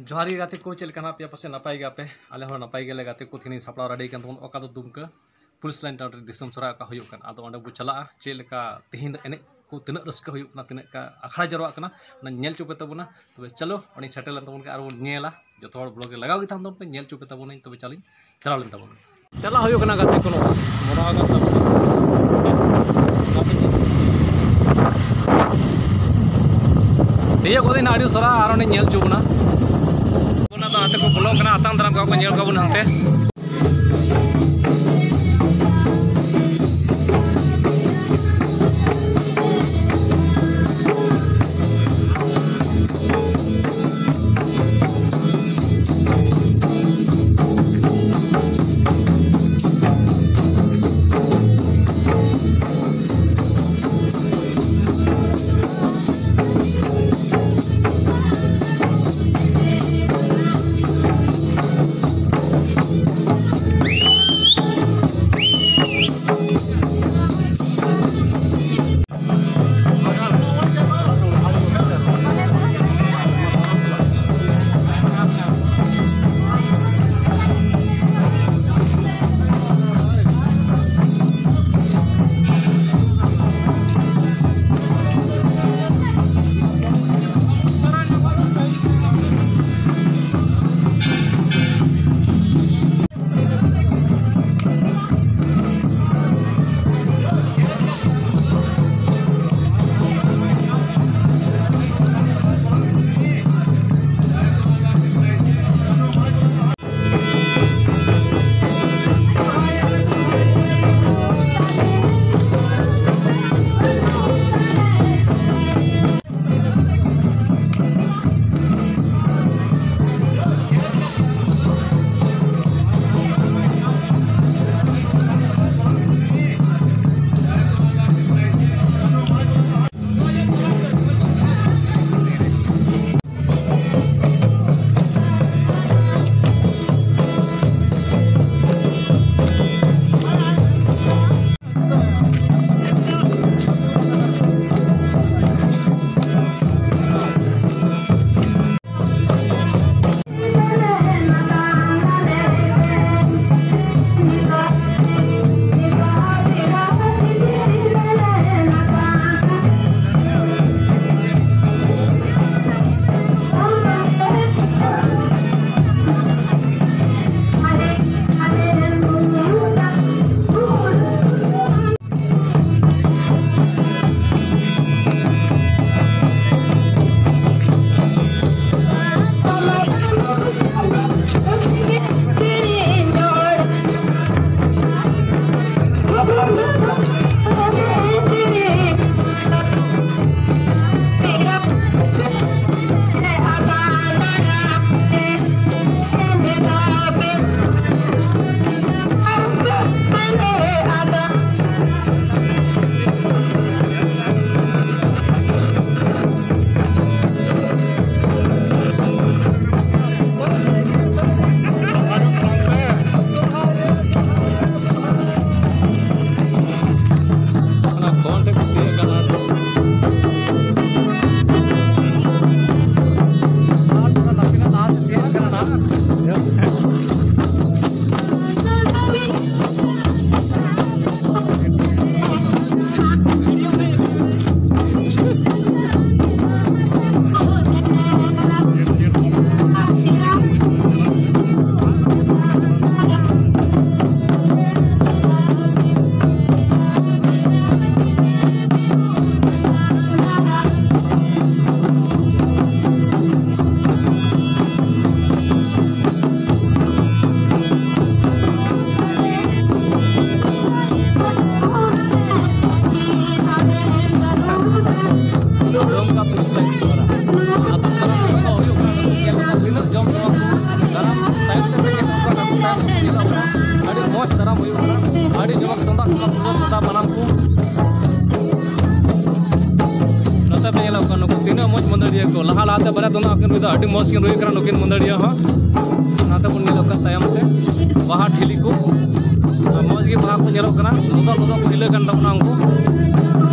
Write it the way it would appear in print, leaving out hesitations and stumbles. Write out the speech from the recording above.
Johari गाते को चलना पे पासे नपाय गया पे आले हर नपाय गेले गाते को थिनी सापड़ा रेडी कान तबन ओका दो दुमका पुलिस लाइन टाउन दिसम सरा का हुयुक कान आदो अंडे बु चला चेलका तिहिन एने को तिना रस्का हुयुक ना तिना का अखड़ा जरवा कना ना नेल चुपे तबना तबे चलो अनि छटेल तबन के आरो नेला जतो हर ब्लॉग लागाव गे थाम पे नेल चुपे तबन तबे चली चला लेन तबन चला हुयुक ना गाते कोनो मोरा गा तबन दिया को दिन आडियो सरा आरो ने नेल चुबना कोना तो आते को ब्लॉग कना आतां दराम का नेल काबन हंते लहा लहाते बने तो अभी मौज की रुई नुकिन मंदड़िया नाते बन तयम से बाहा ठिली को मौज की बाहा को लोदा लोदा को हिला उनको